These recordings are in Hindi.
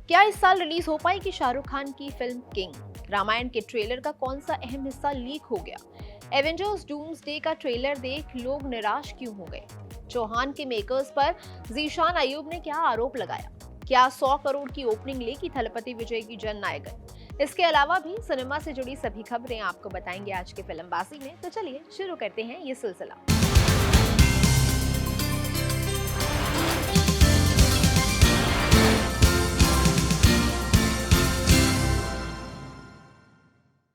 क्या इस साल रिलीज हो पाएगी शाहरुख खान की फिल्म किंग? रामायण के ट्रेलर का कौन सा अहम हिस्सा लीक हो गया? एवेंजर्स डूम्सडे का ट्रेलर देख लोग निराश क्यों हो गए? चौहान के मेकर्स पर जीशान अयूब ने क्या आरोप लगाया? क्या 100 करोड़ की ओपनिंग लेगी थलपति विजय की जन नायकन? इसके अलावा भी सिनेमा से जुड़ी सभी खबरें आपको बताएंगे आज के फिल्मबाजी में। तो चलिए शुरू करते हैं ये सिलसिला।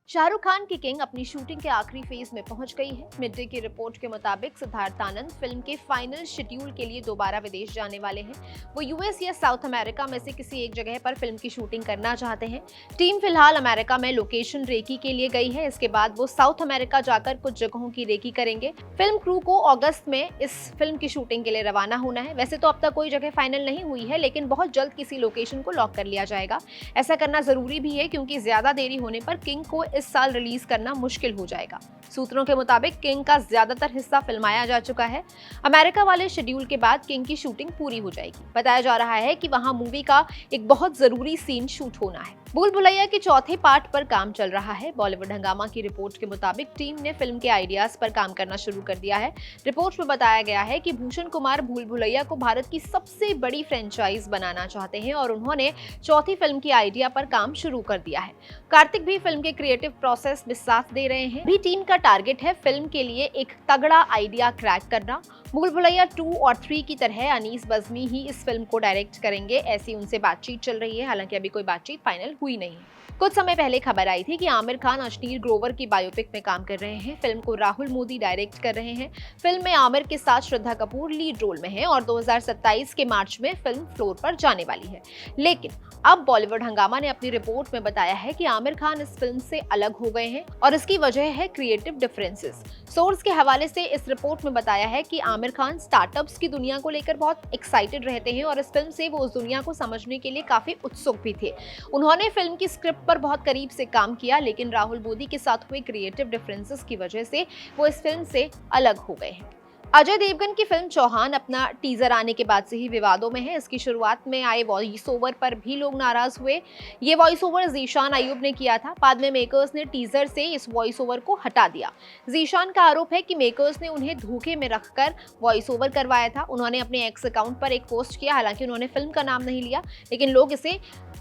शाहरुख खान की किंग अपनी शूटिंग के आखिरी फेज में पहुंच गई है। मिड डे की रिपोर्ट के मुताबिक सिद्धार्थ आनंद फिल्म के फाइनल शेड्यूल के लिए दोबारा विदेश जाने वाले हैं। वो यूएस या साउथ अमेरिका में से किसी एक जगह पर फिल्म की शूटिंग करना चाहते हैं। टीम फिलहाल अमेरिका में लोकेशन रेकी के लिए गई है। इसके बाद वो साउथ अमेरिका जाकर कुछ जगहों की रेकी करेंगे। फिल्म क्रू को अगस्त में इस फिल्म की शूटिंग के लिए रवाना होना है। वैसे तो अब तक कोई जगह फाइनल नहीं हुई है, लेकिन बहुत जल्द किसी लोकेशन को लॉक कर लिया जाएगा। ऐसा करना जरूरी भी है क्योंकि ज्यादा देरी होने पर किंग को इस साल रिलीज करना मुश्किल हो जाएगा। सूत्रों के मुताबिक किंग का ज्यादातर हिस्सा फिल्माया जा चुका है। अमेरिका वाले शेड्यूल के बाद किंग की शूटिंग पूरी हो जाएगी। बताया जा रहा है कि वहां मूवी का एक बहुत जरूरी सीन शूट होना है। भूल भुलैया के चौथे पार्ट पर काम चल रहा है। बॉलीवुड हंगामा की रिपोर्ट के मुताबिक टीम ने फिल्म के आइडियाज पर काम करना शुरू कर दिया है। रिपोर्ट में बताया गया है कि भूषण कुमार भूल भुलैया को भारत की सबसे बड़ी फ्रेंचाइज बनाना चाहते हैं और उन्होंने चौथी फिल्म की आइडिया पर काम शुरू कर दिया है। कार्तिक भी फिल्म के क्रिएटिव प्रोसेस में साथ दे रहे हैं। भी टीम का टारगेट है फिल्म के लिए एक तगड़ा आइडिया क्रैक करना। भूल भुलैया 2 और 3 की तरह अनीस बज़मी ही इस फिल्म को डायरेक्ट करेंगे, ऐसी उनसे बातचीत चल रही है। हालांकि अभी कोई बातचीत फाइनल हुई नहीं है। कुछ समय पहले खबर आई थी कि आमिर खान अश्नीर ग्रोवर की बायोपिक में काम कर रहे हैं। फिल्म को राहुल मोदी डायरेक्ट कर रहे हैं। फिल्म में आमिर के साथ श्रद्धा कपूर लीड रोल में है और 2027 के मार्च में फिल्म फ्लोर पर जाने वाली है। लेकिन अब बॉलीवुड हंगामा ने अपनी रिपोर्ट में बताया है कि आमिर खान इस फिल्म से अलग हो गए हैं और इसकी वजह है क्रिएटिव डिफरेंसेस। सोर्स के हवाले से इस रिपोर्ट में बताया है कि आमिर खान स्टार्टअप्स की दुनिया को लेकर बहुत एक्साइटेड रहते हैं और इस फिल्म से वो उस दुनिया को समझने के लिए काफी उत्सुक भी थे। उन्होंने फिल्म की स्क्रिप्ट पर बहुत करीब से काम किया, लेकिन राहुल मोदी के साथ हुए क्रिएटिव डिफरेंसेस की वजह से वो इस फिल्म से अलग हो गए हैं। अजय देवगन की फिल्म चौहान अपना टीजर आने के बाद से ही विवादों में है। इसकी शुरुआत में आए वॉइस ओवर पर भी लोग नाराज हुए। ये वॉइस ओवर जीशान अयूब ने किया था। बाद में मेकर्स ने टीजर से इस वॉइस ओवर को हटा दिया। जीशान का आरोप है कि मेकर्स ने उन्हें धोखे में रखकर वॉइस ओवर करवाया था। उन्होंने अपने एक्स अकाउंट पर एक पोस्ट किया। हालांकि उन्होंने फिल्म का नाम नहीं लिया, लेकिन लोग इसे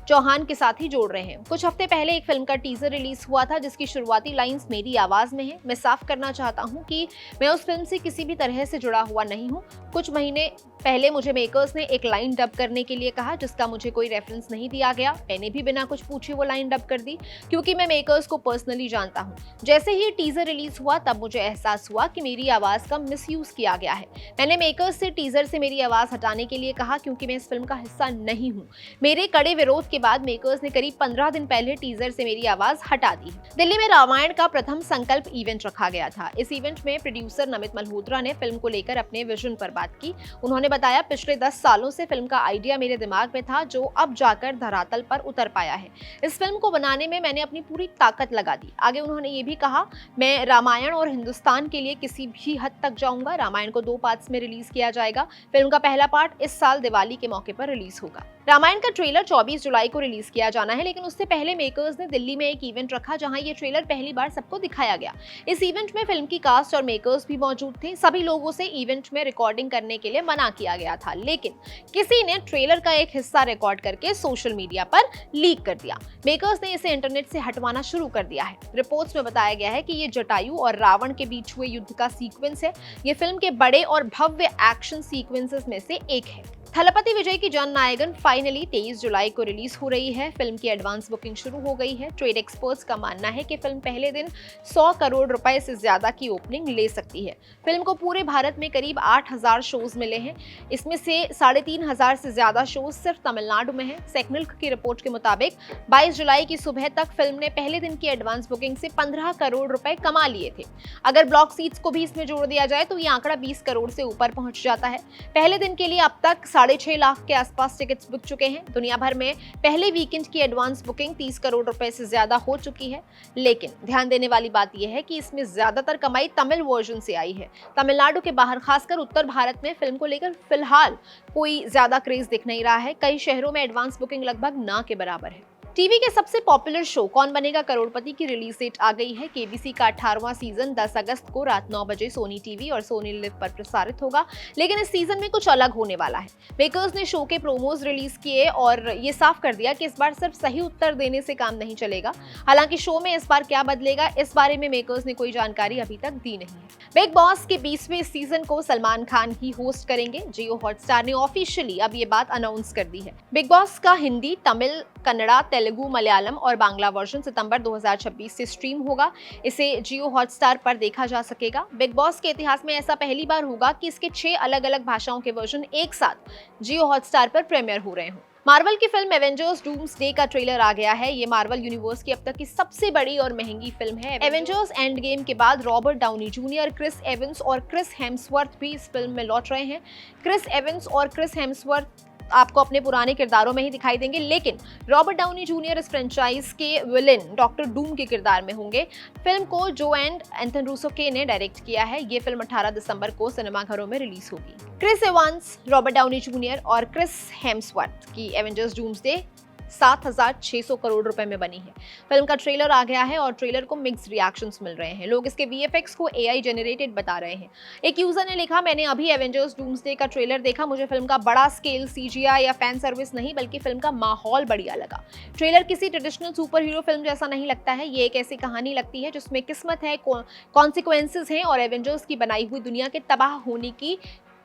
चौहान के साथ ही जोड़ रहे हैं। कुछ हफ्ते पहले एक फिल्म का टीजर रिलीज हुआ था जिसकी शुरुआती लाइंस मेरी आवाज में है। मैं साफ करना चाहता हूं कि मैं उस फिल्म से किसी भी तरह से जुड़ा हुआ नहीं हूं। कुछ महीने पहले मुझे मेकर्स ने एक लाइन डब करने के लिए कहा जिसका मुझे कोई रेफरेंस नहीं दिया गया। मैंने भी बिना कुछ पूछे वो लाइन डब कर दी क्योंकि मैं मेकर्स को पर्सनली जानता हूं। जैसे ही टीजर रिलीज हुआ तब मुझे एहसास हुआ कि मेरी आवाज का मिसयूज किया गया है। मैंने मेकर्स से टीजर से मेरी आवाज हटाने के लिए कहा क्योंकि मैं इस फिल्म का हिस्सा नहीं हूं। मेरे कड़े विरोध के बाद मेकर्स ने करीब 15 दिन पहले टीजर से मेरी आवाज हटा दी। दिल्ली में रामायण का प्रथम संकल्प इवेंट रखा गया था। इस इवेंट में प्रोड्यूसर नमित मल्होत्रा ने फिल्म को लेकर अपने विजन पर बात की। उन्होंने बताया, पिछले 10 सालों से फिल्म का आइडिया मेरे दिमाग में था जो अब जाकर धरातल पर उतर पाया है। इस फिल्म को बनाने में मैंने अपनी पूरी ताकत लगा दी। आगे उन्होंने ये भी कहा, मैं रामायण और हिंदुस्तान के लिए किसी भी हद तक जाऊंगा। रामायण को 2 पार्ट्स में रिलीज किया जाएगा। फिल्म का पहला पार्ट इस साल दिवाली के मौके पर रिलीज होगा। रामायण का ट्रेलर 24 जुलाई को रिलीज किया जाना है, लेकिन उससे पहले मेकर्स ने दिल्ली में एक इवेंट रखा जहां ये ट्रेलर पहली बार सबको दिखाया गया। इस इवेंट में फिल्म की कास्ट और मेकर्स भी मौजूद थे। सभी लोगों से इवेंट में रिकॉर्डिंग करने के लिए मना किया गया था, लेकिन किसी ने ट्रेलर का एक हिस्सा रिकॉर्ड करके सोशल मीडिया पर लीक कर दिया। मेकर्स ने इसे इंटरनेट से हटवाना शुरू कर दिया है। रिपोर्ट्स में बताया गया है कि ये जटायु और रावण के बीच हुए युद्ध का सीक्वेंस है। ये फिल्म के बड़े और भव्य एक्शन सीक्वेंसेस में से एक है। थलपति विजय की जन नायकन फाइनली 23 जुलाई को रिलीज हो रही है। फिल्म की एडवांस बुकिंग शुरू हो गई है। ट्रेड एक्सपर्ट्स का मानना है कि फिल्म पहले दिन 100 करोड़ रुपए से ज्यादा की ओपनिंग ले सकती है। फिल्म को पूरे भारत में करीब 8000 शोज मिले हैं। इसमें से 3500 से ज्यादा शोज सिर्फ तमिलनाडु में है। सेक्मिल्क की रिपोर्ट के मुताबिक 22 जुलाई की सुबह तक फिल्म ने पहले दिन की एडवांस बुकिंग से 15 करोड़ रुपए कमा लिए थे। अगर ब्लॉक सीट्स को भी इसमें जोड़ दिया जाए तो ये आंकड़ा 20 करोड़ से ऊपर पहुंच जाता है। पहले दिन के लिए अब तक 6.5 लाख के आसपास टिकट्स बिक चुके हैं। दुनिया भर में पहले वीकेंड की एडवांस बुकिंग 30 करोड़ रुपए से ज्यादा हो चुकी है। लेकिन ध्यान देने वाली बात यह है कि इसमें ज्यादातर कमाई तमिल वर्जन से आई है। तमिलनाडु के बाहर, खासकर उत्तर भारत में फिल्म को लेकर फिलहाल कोई ज्यादा क्रेज दिख नहीं रहा है। कई शहरों में एडवांस बुकिंग लगभग ना के बराबर है। टीवी के सबसे पॉपुलर शो कौन बनेगा करोड़पति की रिलीज डेट आ गई है। केबीसी का 18वां सीजन 10 अगस्त को रात 9 बजे सोनी टीवी और सोनी लिव पर प्रसारित होगा। लेकिन इस सीजन में कुछ अलग होने वाला है। मेकर्स ने शो के प्रोमोज रिलीज किए और ये साफ कर दिया कि इस बार सिर्फ सही उत्तर देने से काम नहीं चलेगा। हालांकि शो में इस बार क्या बदलेगा, इस बारे में मेकर्स ने कोई जानकारी अभी तक दी नहीं है। बिग बॉस के 20वें सीजन को सलमान खान ही होस्ट करेंगे। जियो हॉटस्टार ने ऑफिशियली अब ये बात अनाउंस कर दी है। बिग बॉस का हिंदी, तमिल, कन्नड़ा, तेलुगु, मलयालम और बांग्ला वर्जन सितंबर 2026 से स्ट्रीम होगा। इसे जियो हॉटस्टार पर देखा जा सकेगा। बिग बॉस के इतिहास में ऐसा पहली बार होगा कि इसके 6 अलग-अलग भाषाओं के वर्जन एक साथ जियो हॉटस्टार पर प्रीमियर हो रहे हों। मार्वल की फिल्म एवेंजर्स डूम्सडे का ट्रेलर आ गया है। ये मार्वल यूनिवर्स की अब तक की सबसे बड़ी और महंगी फिल्म है। एवेंजर्स एंड गेम के बाद Robert Downey Junior, Chris Evans और क्रिस हेम्सवर्थ भी इस फिल्म में लौट रहे हैं। क्रिस एवंस और क्रिस हेम्सवर्थ आपको अपने पुराने किरदारों में ही दिखाई देंगे, लेकिन रॉबर्ट डाउनी जूनियर इस फ्रेंचाइज के विलेन डॉक्टर डूम के किरदार में होंगे। फिल्म को जोएन एंथन रूसो के ने डायरेक्ट किया है। ये फिल्म 18 दिसंबर को सिनेमाघरों में रिलीज होगी। Chris Evans, Robert Downey Junior और क्रिस हेम्सवर्थ की एवेंजर्स डूम्सडे 7,600 करोड़ रुपए में बनी है। फिल्म का ट्रेलर आ गया है और ट्रेलर को मिक्स्ड रिएक्शंस मिल रहे हैं। लोग इसके वीएफएक्स को एआई जनरेटेड बता रहे हैं। एक यूजर ने लिखा, मैंने अभी एवेंजर्स डूम्सडे का ट्रेलर देखा। मुझे फिल्म का बड़ा स्केल सीजीआई या फैन सर्विस नहीं, बल्कि फिल्म का माहौल बढ़िया लगा। ट्रेलर किसी ट्रेडिशनल सुपर हीरो फिल्म जैसा नहीं लगता है। ये एक ऐसी कहानी लगती है जिसमें किस्मत है, कॉन्सिक्वेंसेस हैं और एवेंजर्स की बनाई हुई दुनिया के तबाह होने की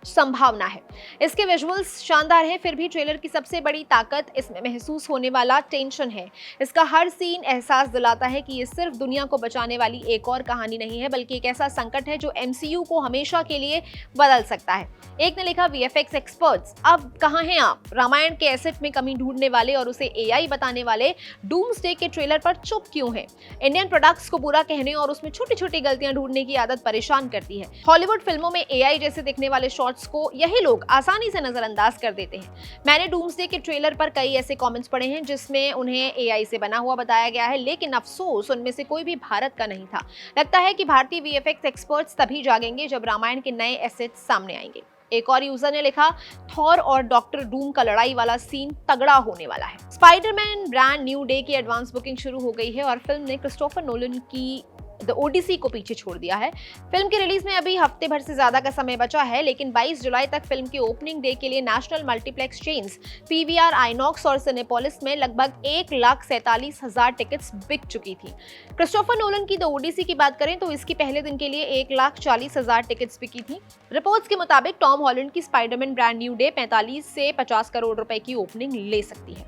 संभावना है। इसके विजुअल्स शानदार हैं, फिर भी ट्रेलर की सबसे बड़ी ताकत इसमें महसूस होने वाला टेंशन है। इसका हर सीन एहसास दिलाता है कि ये सिर्फ दुनिया को बचाने वाली एक और कहानी नहीं है, बल्कि एक ऐसा संकट है जो एमसीयू को हमेशा के लिए बदल सकता है। एक ने लिखा, वीएफएक्स एक्सपर्ट्स अब कहाँ हैं आप? रामायण के एसेट में कमी ढूंढने वाले और उसे एआई बताने वाले डूम्सडे के ट्रेलर पर चुप क्यों हैं? इंडियन प्रोडक्ट्स को बुरा कहने और उसमें छोटी छोटी गलतियां ढूंढने की आदत परेशान करती है। हॉलीवुड फिल्मों में एआई जैसे दिखने वाले शॉट्स को यही लोग आसानी से नजरअंदाज कर देते हैं। मैंने डूम्सडे के ट्रेलर पर कई ऐसे कमेंट्स पढ़े हैं जिसमें उन्हें एआई से बना हुआ बताया गया है, लेकिन अफसोस उनमें से कोई भी भारत का नहीं था। लगता है कि भारतीय वीएफएक्स एक्सपर्ट्स तभी जागेंगे जब रामायण के नए एसेट्स सामने आएंगे। एक और यूजर ने लिखा, थॉर और डॉक्टर डूम का लड़ाई वाला सीन तगड़ा होने वाला है। स्पाइडरमैन ब्रांड न्यू डे की एडवांस बुकिंग शुरू हो गई है और फिल्म ने क्रिस्टोफर नोलन की द ओडिसी को पीछे छोड़ दिया है। फिल्म की रिलीज में अभी हफ्ते भर से ज्यादा का समय बचा है, लेकिन 22 जुलाई तक फिल्म के ओपनिंग डे के लिए national multiplex chains PVR, INOX और सिनेपोलिस में लगभग 1,47,000 टिकट्स बिक चुकी थी। क्रिस्टोफर नोलन की द ओडिसी की बात करें तो इसकी पहले दिन के लिए 1,40,000 टिकट्स बिकी थी। रिपोर्ट्स के मुताबिक टॉम हॉलैंड की स्पाइडरमैन ब्रांड न्यू डे 45 से 50 करोड़ रुपए की ओपनिंग ले सकती है।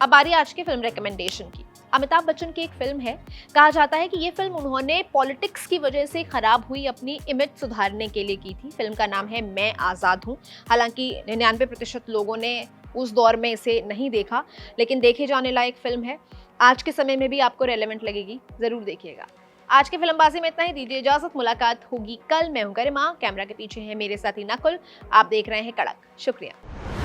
अब बारी आज के फिल्म रिकमेंडेशन की। अमिताभ बच्चन की एक फिल्म है। कहा जाता है कि ये फिल्म उन्होंने पॉलिटिक्स की वजह से खराब हुई अपनी इमेज सुधारने के लिए की थी। फिल्म का नाम है मैं आज़ाद हूँ। हालांकि 99% लोगों ने उस दौर में इसे नहीं देखा, लेकिन देखे जाने लायक फिल्म है। आज के समय में भी आपको रेलेवेंट लगेगी, जरूर देखिएगा। आज के फिल्मबाजी में इतना ही, दीजिए इजाजत। मुलाकात होगी कल। मैं हूँ गरिमा, कैमरा के पीछे है मेरे साथी नकुल। आप देख रहे हैं कड़क। शुक्रिया।